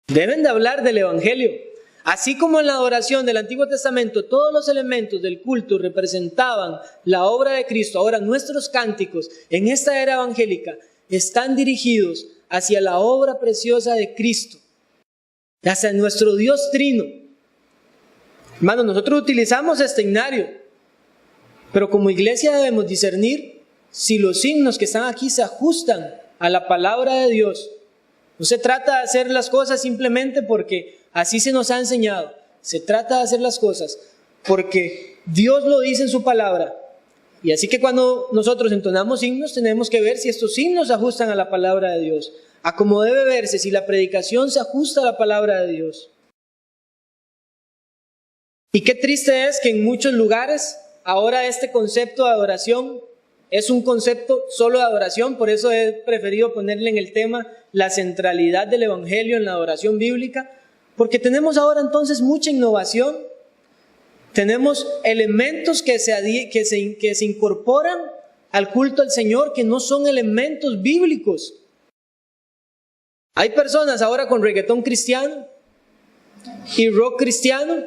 Speaker 1: Deben de hablar del evangelio. Así como en la adoración del Antiguo Testamento todos los elementos del culto representaban la obra de Cristo, ahora nuestros cánticos en esta era evangélica están dirigidos hacia la obra preciosa de Cristo, hacia nuestro Dios trino. Hermanos, nosotros utilizamos este himnario, pero como iglesia debemos discernir si los himnos que están aquí se ajustan a la palabra de Dios. No se trata de hacer las cosas simplemente porque así se nos ha enseñado. Se trata de hacer las cosas porque Dios lo dice en su palabra. Y así que cuando nosotros entonamos himnos, tenemos que ver si estos himnos se ajustan a la palabra de Dios, a cómo debe verse, si la predicación se ajusta a la palabra de Dios. Y qué triste es que en muchos lugares ahora este concepto de adoración es un concepto solo de adoración. Por eso he preferido ponerle en el tema la centralidad del evangelio en la adoración bíblica, porque tenemos ahora entonces mucha innovación. Tenemos elementos que se incorporan al culto al Señor que no son elementos bíblicos. Hay personas ahora con reggaetón cristiano y rock cristiano,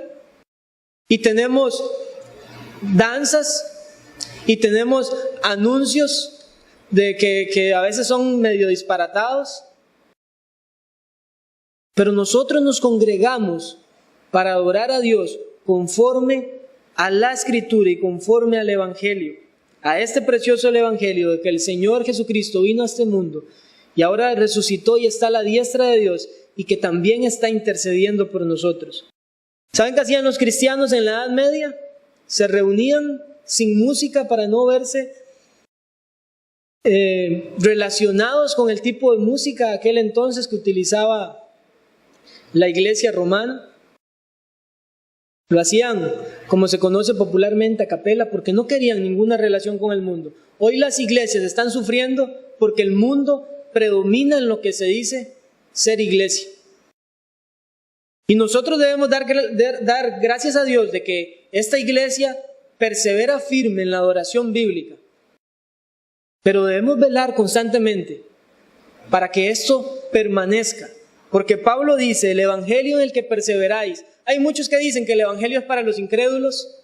Speaker 1: y tenemos danzas y tenemos anuncios de que a veces son medio disparatados. Pero nosotros nos congregamos para adorar a Dios conforme a la Escritura y conforme al Evangelio, a este precioso Evangelio de que el Señor Jesucristo vino a este mundo y ahora resucitó y está a la diestra de Dios y que también está intercediendo por nosotros. ¿Saben qué hacían los cristianos en la Edad Media? Se reunían sin música para no verse relacionados con el tipo de música de aquel entonces que utilizaba la iglesia romana. Lo hacían, como se conoce popularmente, a capela, porque no querían ninguna relación con el mundo. Hoy las iglesias están sufriendo porque el mundo predomina en lo que se dice ser iglesia. Y nosotros debemos dar gracias a Dios de que esta iglesia persevera firme en la adoración bíblica. Pero debemos velar constantemente para que esto permanezca. Porque Pablo dice, el evangelio en el que perseveráis. Hay muchos que dicen que el evangelio es para los incrédulos.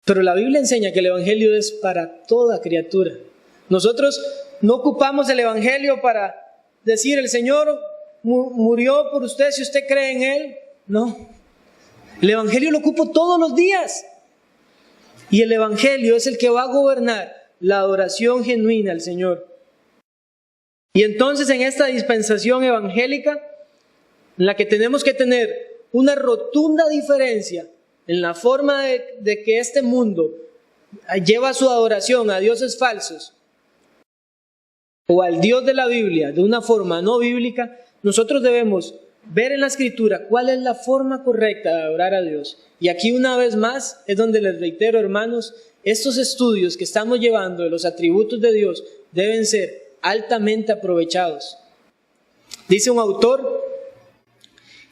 Speaker 1: Pero la Biblia enseña que el evangelio es para toda criatura. Nosotros no ocupamos el evangelio para decir, el Señor murió por usted si usted cree en Él. No. El evangelio lo ocupo todos los días. Y el evangelio es el que va a gobernar la adoración genuina al Señor. Y entonces en esta dispensación evangélica, en la que tenemos que tener una rotunda diferencia en la forma de que este mundo lleva su adoración a dioses falsos o al Dios de la Biblia de una forma no bíblica, nosotros debemos ver en la Escritura cuál es la forma correcta de adorar a Dios. Y aquí una vez más es donde les reitero, hermanos, estos estudios que estamos llevando de los atributos de Dios deben ser altamente aprovechados. Dice un autor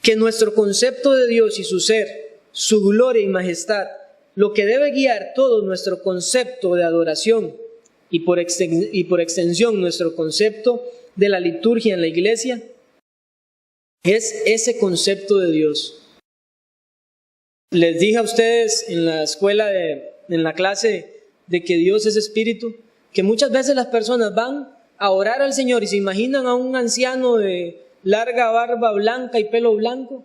Speaker 1: que nuestro concepto de Dios y su ser, su gloria y majestad, lo que debe guiar todo nuestro concepto de adoración y por extensión nuestro concepto de la liturgia en la iglesia, es ese concepto de Dios. Les dije a ustedes en la escuela, en la clase de que Dios es espíritu, que muchas veces las personas van a orar al Señor y se imaginan a un anciano de larga barba blanca y pelo blanco,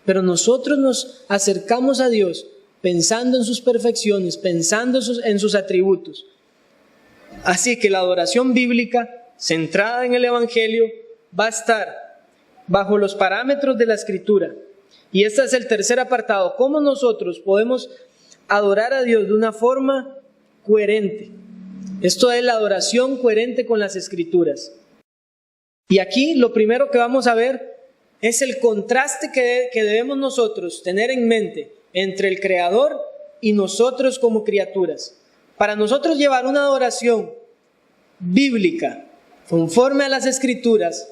Speaker 1: pero nosotros nos acercamos a Dios pensando en sus perfecciones, pensando en sus atributos. Así que la adoración bíblica, centrada en el Evangelio, va a estar bajo los parámetros de la Escritura. Y este es el tercer apartado: cómo nosotros podemos adorar a Dios de una forma coherente. Esto es la adoración coherente con las Escrituras. Y aquí lo primero que vamos a ver es el contraste que debemos nosotros tener en mente entre el Creador y nosotros como criaturas. Para nosotros llevar una adoración bíblica conforme a las Escrituras,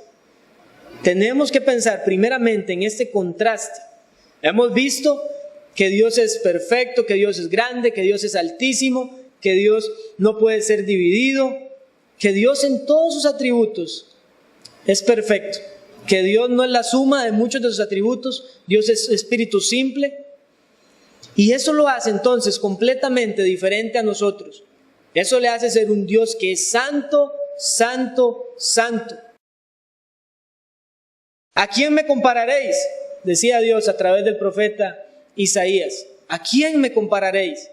Speaker 1: tenemos que pensar primeramente en este contraste. Hemos visto que Dios es perfecto, que Dios es grande, que Dios es altísimo, que Dios no puede ser dividido, que Dios en todos sus atributos es perfecto, que Dios no es la suma de muchos de sus atributos, Dios es espíritu simple, y eso lo hace entonces completamente diferente a nosotros. Eso le hace ser un Dios que es santo, santo, santo. ¿A quién me compararéis?, decía Dios a través del profeta Isaías. ¿A quién me compararéis?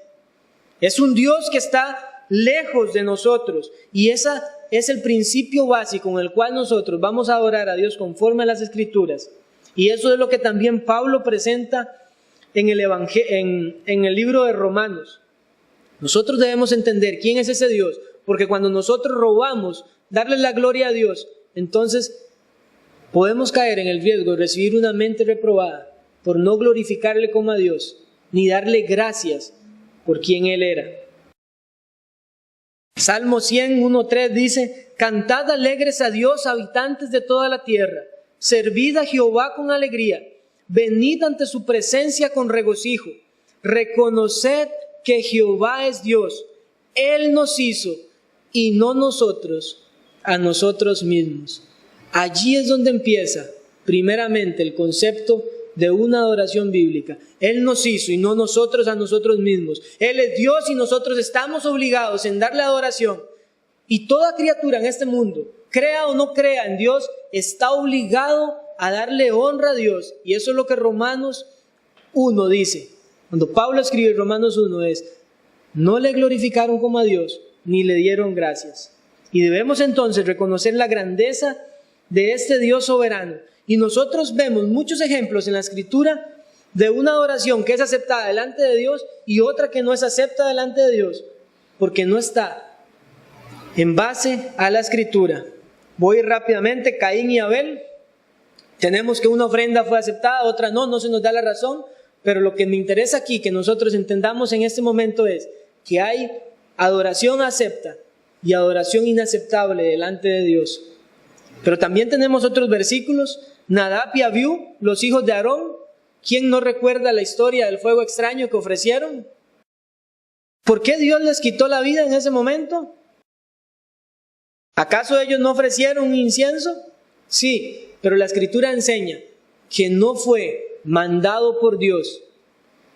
Speaker 1: Es un Dios que está lejos de nosotros, y ese es el principio básico con el cual nosotros vamos a adorar a Dios conforme a las Escrituras. Y eso es lo que también Pablo presenta en el libro de Romanos. Nosotros debemos entender quién es ese Dios, porque cuando nosotros robamos darle la gloria a Dios, entonces podemos caer en el riesgo de recibir una mente reprobada por no glorificarle como a Dios, ni darle gracias por quien Él era. Salmo 100, 1-3 dice: cantad alegres a Dios, habitantes de toda la tierra, servid a Jehová con alegría, venid ante su presencia con regocijo, reconoced que Jehová es Dios, Él nos hizo y no nosotros a nosotros mismos. Allí es donde empieza primeramente el concepto de una adoración bíblica. Él nos hizo y no nosotros a nosotros mismos. Él es Dios y nosotros estamos obligados en darle adoración. Y toda criatura en este mundo, crea o no crea en Dios, está obligado a darle honra a Dios. Y eso es lo que Romanos 1 dice. Cuando Pablo escribe Romanos 1 es: no le glorificaron como a Dios, ni le dieron gracias. Y debemos entonces reconocer la grandeza de este Dios soberano. Y nosotros vemos muchos ejemplos en la Escritura de una adoración que es aceptada delante de Dios y otra que no es aceptada delante de Dios, porque no está en base a la Escritura. Voy rápidamente: Caín y Abel. Tenemos que una ofrenda fue aceptada, otra no se nos da la razón, pero lo que me interesa aquí que nosotros entendamos en este momento es que hay adoración acepta y adoración inaceptable delante de Dios. Pero también tenemos otros versículos. Nadab y Abiú, los hijos de Aarón. ¿Quién no recuerda la historia del fuego extraño que ofrecieron? ¿Por qué Dios les quitó la vida en ese momento? ¿Acaso ellos no ofrecieron un incienso? Sí, pero la Escritura enseña que no fue mandado por Dios.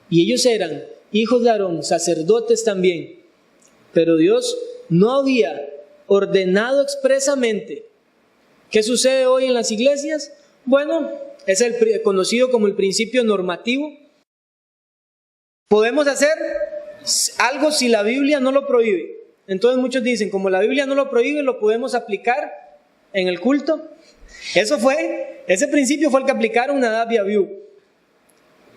Speaker 1: Y ellos eran hijos de Aarón, sacerdotes también. Pero Dios no había ordenado expresamente. ¿Qué sucede hoy en las iglesias? Bueno, es conocido como el principio normativo. Podemos hacer algo si la Biblia no lo prohíbe. Entonces muchos dicen, como la Biblia no lo prohíbe, lo podemos aplicar en el culto. Ese principio fue el que aplicaron Nadab y Abiú.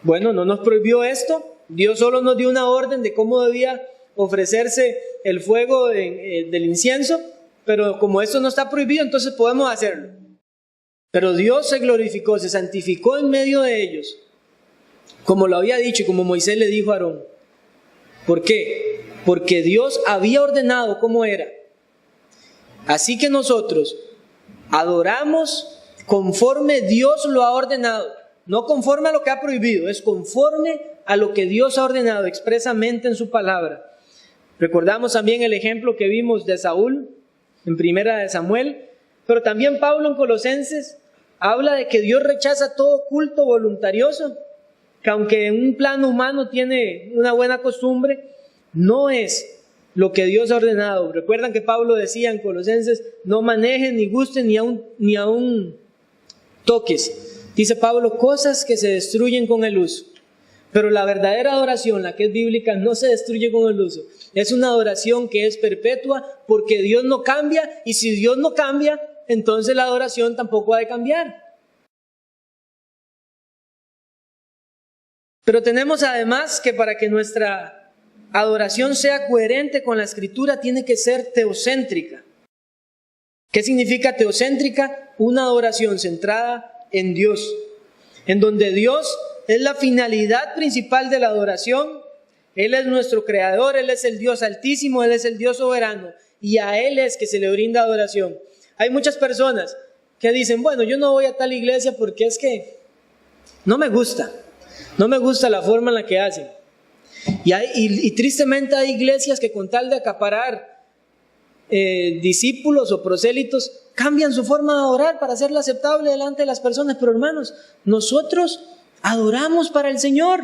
Speaker 1: Bueno, no nos prohibió esto. Dios solo nos dio una orden de cómo debía ofrecerse el fuego del incienso. Pero como esto no está prohibido, entonces podemos hacerlo. Pero Dios se glorificó, se santificó en medio de ellos, como lo había dicho y como Moisés le dijo a Aarón. ¿Por qué? Porque Dios había ordenado cómo era. Así que nosotros adoramos conforme Dios lo ha ordenado. no conforme a lo que ha prohibido, es conforme a lo que Dios ha ordenado expresamente en su palabra. Recordamos también el ejemplo que vimos de Saúl en Primera de Samuel, pero también Pablo en Colosenses habla de que Dios rechaza todo culto voluntarioso, que aunque en un plano humano tiene una buena costumbre, no es lo que Dios ha ordenado. Recuerdan que Pablo decía en Colosenses, no manejen ni gusten ni aún toques. Dice Pablo, cosas que se destruyen con el uso. Pero la verdadera adoración, la que es bíblica, no se destruye con el uso. Es una adoración que es perpetua porque Dios no cambia, y si Dios no cambia, entonces la adoración tampoco ha de cambiar. Pero tenemos además que para que nuestra adoración sea coherente con la Escritura, tiene que ser teocéntrica. ¿Qué significa teocéntrica? Una adoración centrada en Dios, en donde Dios es la finalidad principal de la adoración. Él es nuestro creador, Él es el Dios altísimo, Él es el Dios soberano, y a Él es que se le brinda adoración. Hay muchas personas que dicen, bueno, yo no voy a tal iglesia porque es que no me gusta la forma en la que hacen. Y tristemente hay iglesias que con tal de acaparar discípulos o prosélitos, cambian su forma de adorar para hacerla aceptable delante de las personas. Pero hermanos, nosotros adoramos para el Señor.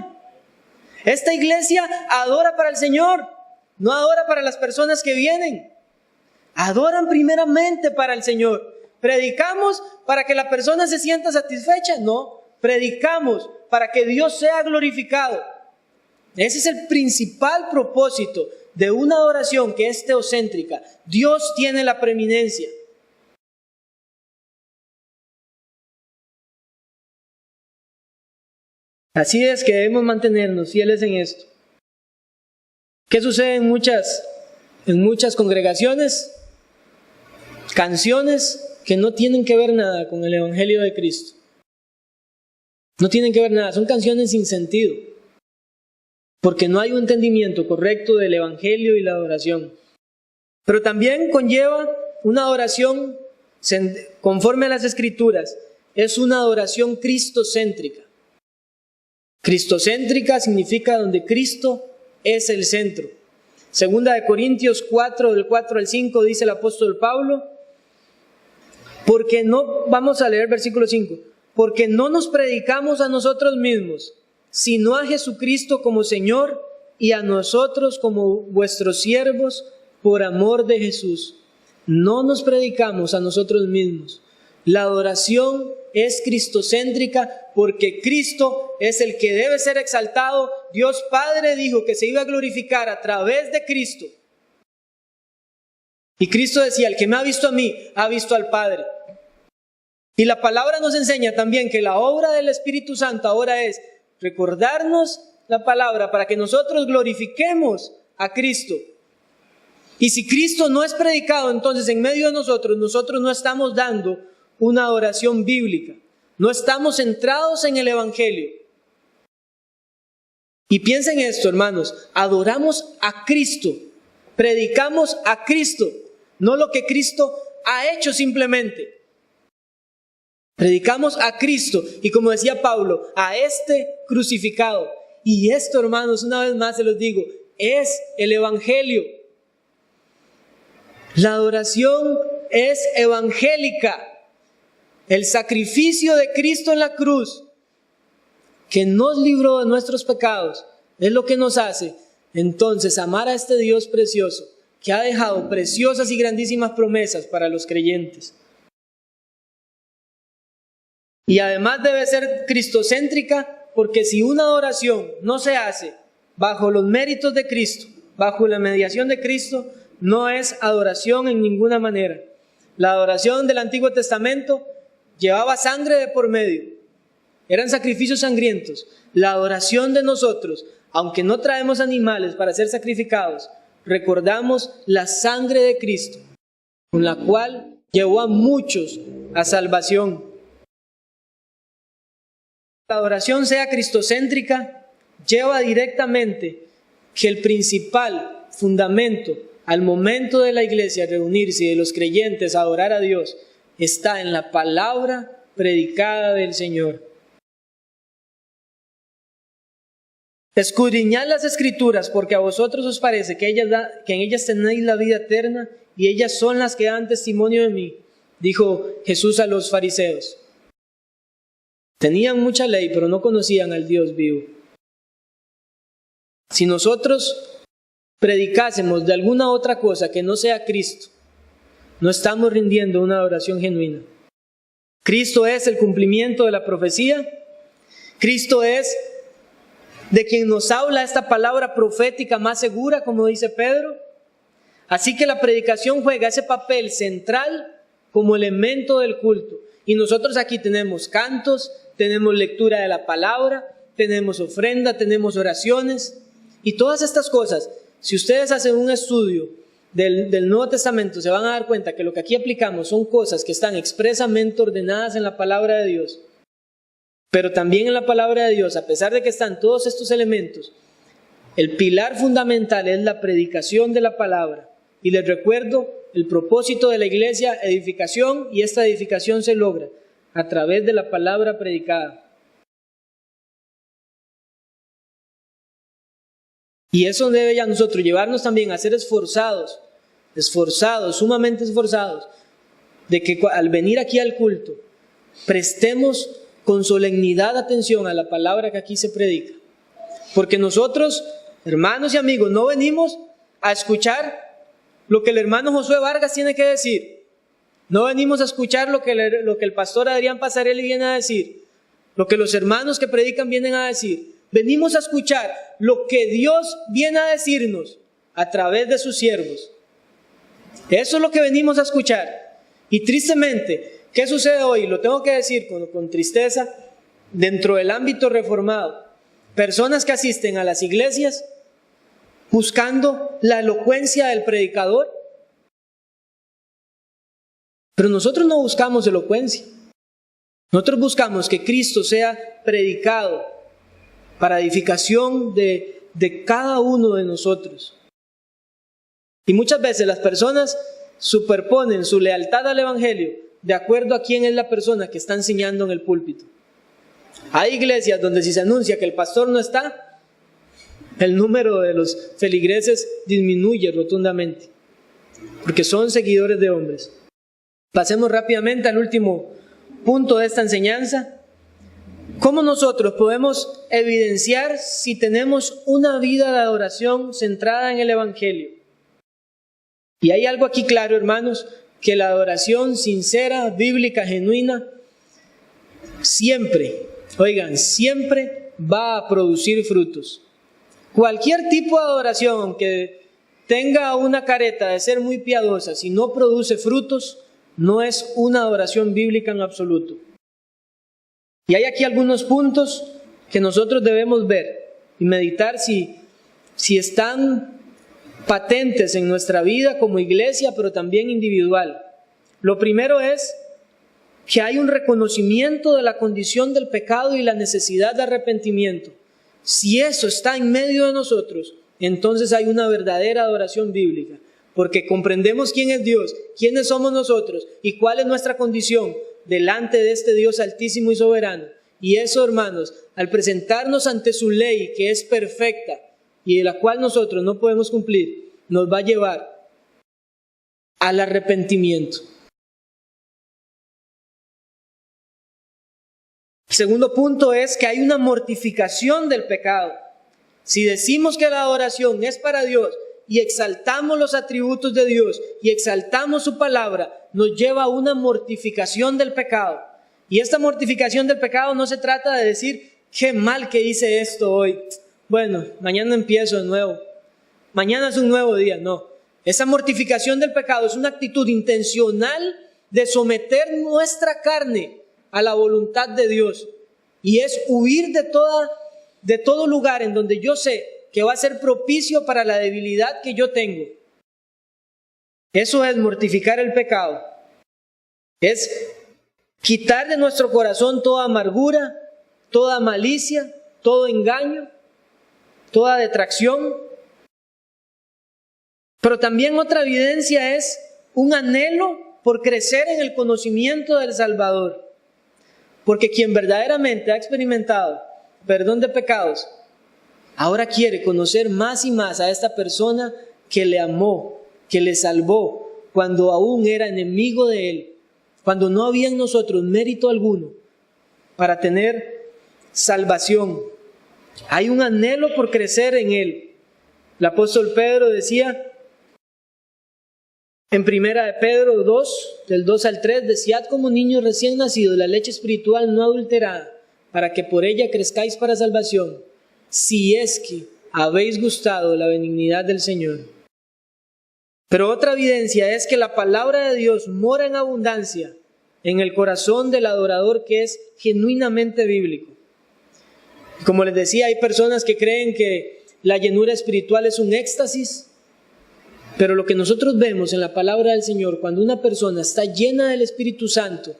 Speaker 1: Esta iglesia adora para el Señor, no adora para las personas que vienen. Adoran primeramente para el Señor. ¿Predicamos para que la persona se sienta satisfecha? No, predicamos para que Dios sea glorificado. Ese es el principal propósito de una adoración que es teocéntrica. Dios tiene la preeminencia. Así es que debemos mantenernos fieles en esto. ¿Qué sucede en muchas congregaciones? Canciones que no tienen que ver nada con el Evangelio de Cristo. No tienen que ver nada, son canciones sin sentido, porque no hay un entendimiento correcto del Evangelio y la adoración. Pero también conlleva una adoración conforme a las Escrituras, es una adoración cristocéntrica. Cristocéntrica significa donde Cristo es el centro. Segunda de Corintios 4, del 4 al 5, dice el apóstol Pablo, porque no, vamos a leer versículo 5, porque no nos predicamos a nosotros mismos, sino a Jesucristo como Señor, y a nosotros como vuestros siervos por amor de Jesús. No nos predicamos a nosotros mismos. La adoración es cristocéntrica porque Cristo es el que debe ser exaltado. Dios Padre dijo que se iba a glorificar a través de Cristo. Y Cristo decía, el que me ha visto a mí, ha visto al Padre. Y la palabra nos enseña también que la obra del Espíritu Santo ahora es recordarnos la palabra para que nosotros glorifiquemos a Cristo. Y si Cristo no es predicado, entonces en medio de nosotros no estamos dando una adoración bíblica. No estamos centrados en el Evangelio. Y piensen esto, hermanos, adoramos a Cristo, predicamos a Cristo, no lo que Cristo ha hecho simplemente. Predicamos a Cristo y, como decía Pablo, a este crucificado. Y esto, hermanos, una vez más se los digo, es el Evangelio. La adoración es evangélica. El sacrificio de Cristo en la cruz, que nos libró de nuestros pecados, es lo que nos hace entonces amar a este Dios precioso, que ha dejado preciosas y grandísimas promesas para los creyentes. Y además debe ser cristocéntrica, porque si una adoración no se hace bajo los méritos de Cristo, bajo la mediación de Cristo, no es adoración en ninguna manera. La adoración del Antiguo Testamento llevaba sangre de por medio, eran sacrificios sangrientos. La adoración de nosotros, aunque no traemos animales para ser sacrificados, recordamos la sangre de Cristo, con la cual llevó a muchos a salvación. La adoración sea cristocéntrica, lleva directamente que el principal fundamento al momento de la iglesia reunirse y de los creyentes a adorar a Dios está en la palabra predicada del Señor. escudriñad las Escrituras, porque a vosotros os parece que en ellas tenéis la vida eterna, y ellas son las que dan testimonio de mí, dijo Jesús a los fariseos. Tenían mucha ley, pero no conocían al Dios vivo. Si nosotros predicásemos de alguna otra cosa que no sea Cristo, no estamos rindiendo una adoración genuina. Cristo es el cumplimiento de la profecía. Cristo es de quien nos habla esta palabra profética más segura, como dice Pedro. Así que la predicación juega ese papel central como elemento del culto. Y nosotros aquí tenemos cantos, tenemos lectura de la palabra, tenemos ofrenda, tenemos oraciones. Y todas estas cosas, si ustedes hacen un estudio del Nuevo Testamento, se van a dar cuenta que lo que aquí aplicamos son cosas que están expresamente ordenadas en la palabra de Dios. Pero también en la palabra de Dios, a pesar de que están todos estos elementos, el pilar fundamental es la predicación de la palabra. Y les recuerdo el propósito de la iglesia: edificación, y esta edificación se logra a través de la palabra predicada. Y eso debe ya nosotros llevarnos también a ser esforzados, sumamente esforzados, de que al venir aquí al culto, prestemos con solemnidad atención a la palabra que aquí se predica. Porque nosotros, hermanos y amigos, no venimos a escuchar lo que el hermano Josué Vargas tiene que decir. No venimos a escuchar lo que el pastor Adrián Pasarelli viene a decir, lo que los hermanos que predican vienen a decir. Venimos a escuchar lo que Dios viene a decirnos a través de sus siervos. Eso es lo que venimos a escuchar. Y tristemente, ¿qué sucede hoy? Lo tengo que decir con tristeza, dentro del ámbito reformado. Personas que asisten a las iglesias buscando la elocuencia del predicador. Pero nosotros no buscamos elocuencia. Nosotros buscamos que Cristo sea predicado para edificación de cada uno de nosotros. Y muchas veces las personas superponen su lealtad al Evangelio de acuerdo a quién es la persona que está enseñando en el púlpito. Hay iglesias donde si se anuncia que el pastor no está, el número de los feligreses disminuye rotundamente, porque son seguidores de hombres. Pasemos rápidamente al último punto de esta enseñanza. ¿Cómo nosotros podemos evidenciar si tenemos una vida de adoración centrada en el Evangelio? Y hay algo aquí claro, hermanos, que la adoración sincera, bíblica, genuina, siempre va a producir frutos. Cualquier tipo de adoración, aunque tenga una careta de ser muy piadosa, si no produce frutos, no es una adoración bíblica en absoluto. Y hay aquí algunos puntos que nosotros debemos ver y meditar si están patentes en nuestra vida como iglesia, pero también individual. Lo primero es que hay un reconocimiento de la condición del pecado y la necesidad de arrepentimiento. Si eso está en medio de nosotros, entonces hay una verdadera adoración bíblica, porque comprendemos quién es Dios, quiénes somos nosotros y cuál es nuestra condición delante de este Dios altísimo y soberano. Y eso, hermanos, al presentarnos ante su ley, que es perfecta y de la cual nosotros no podemos cumplir, nos va a llevar al arrepentimiento. El segundo punto es que hay una mortificación del pecado. Si decimos que la adoración es para Dios y exaltamos los atributos de Dios y exaltamos su palabra, nos lleva a una mortificación del pecado. Y esta mortificación del pecado no se trata de decir, qué mal que hice esto hoy. Bueno, mañana empiezo de nuevo. Mañana es un nuevo día. No. Esa mortificación del pecado es una actitud intencional de someter nuestra carne a la voluntad de Dios. Y es huir de todo lugar en donde yo sé que va a ser propicio para la debilidad que yo tengo. Eso es mortificar el pecado. Es quitar de nuestro corazón toda amargura, toda malicia, todo engaño, toda detracción. Pero también otra evidencia es un anhelo por crecer en el conocimiento del Salvador. Porque quien verdaderamente ha experimentado perdón de pecados Ahora quiere conocer más y más a esta persona que le amó, que le salvó cuando aún era enemigo de él, cuando no había en nosotros mérito alguno para tener salvación. Hay un anhelo por crecer en él. El apóstol Pedro decía en 1 Pedro 2, del 2 al 3, desead como niños recién nacidos la leche espiritual no adulterada, para que por ella crezcáis para salvación, si es que habéis gustado la benignidad del Señor. Pero otra evidencia es que la palabra de Dios mora en abundancia en el corazón del adorador que es genuinamente bíblico. Como les decía, hay personas que creen que la llenura espiritual es un éxtasis, pero lo que nosotros vemos en la palabra del Señor, cuando una persona está llena del Espíritu Santo,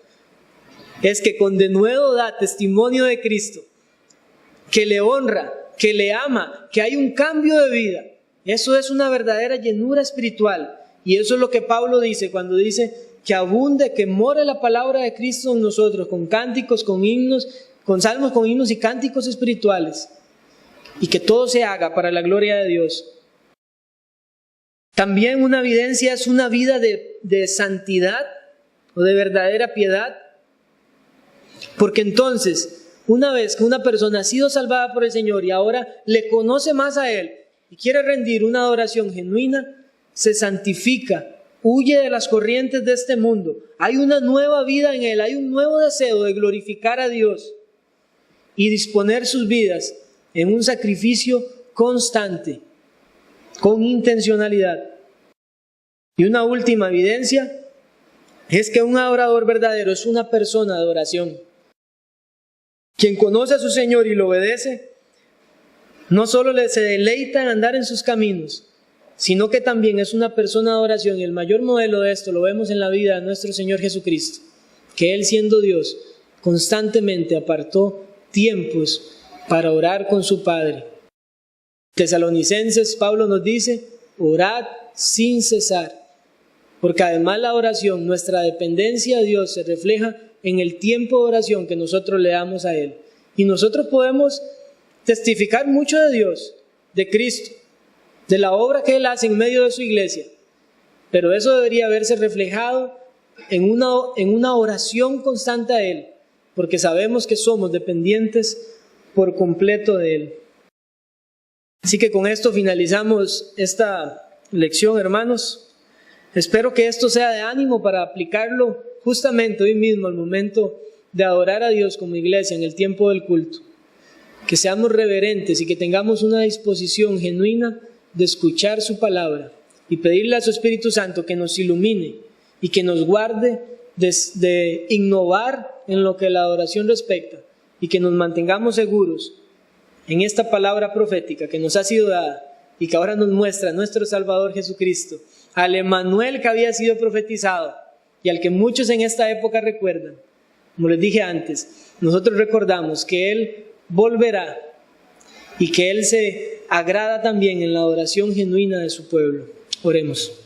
Speaker 1: es que con denuedo da testimonio de Cristo, que le honra, que le ama, que hay un cambio de vida. Eso es una verdadera llenura espiritual. Y eso es lo que Pablo dice cuando dice que abunde, que more la palabra de Cristo en nosotros, con cánticos, con himnos, con salmos, con himnos y cánticos espirituales. Y que todo se haga para la gloria de Dios. También una evidencia es una vida de santidad o de verdadera piedad. Porque entonces, una vez que una persona ha sido salvada por el Señor y ahora le conoce más a Él y quiere rendir una adoración genuina, se santifica, huye de las corrientes de este mundo. Hay una nueva vida en él, hay un nuevo deseo de glorificar a Dios y disponer sus vidas en un sacrificio constante, con intencionalidad. Y una última evidencia es que un adorador verdadero es una persona de oración. Quien conoce a su Señor y lo obedece, no solo se deleita en andar en sus caminos, sino que también es una persona de oración. Y el mayor modelo de esto lo vemos en la vida de nuestro Señor Jesucristo, que Él, siendo Dios, constantemente apartó tiempos para orar con su Padre. Tesalonicenses, Pablo nos dice, orad sin cesar, porque además la oración, nuestra dependencia a Dios se refleja en el tiempo de oración que nosotros le damos a Él. Y nosotros podemos testificar mucho de Dios, de Cristo, de la obra que Él hace en medio de su iglesia, pero eso debería verse reflejado en una oración constante a Él, porque sabemos que somos dependientes por completo de Él. Así que con esto finalizamos esta lección, hermanos. Espero que esto sea de ánimo para aplicarlo justamente hoy mismo al momento de adorar a Dios como iglesia en el tiempo del culto. Que seamos reverentes y que tengamos una disposición genuina de escuchar su palabra y pedirle a su Espíritu Santo que nos ilumine y que nos guarde de innovar en lo que la adoración respecta y que nos mantengamos seguros en esta palabra profética que nos ha sido dada y que ahora nos muestra nuestro Salvador Jesucristo, al Emmanuel que había sido profetizado y al que muchos en esta época recuerdan. Como les dije antes, nosotros recordamos que Él volverá y que Él se agrada también en la adoración genuina de su pueblo. Oremos.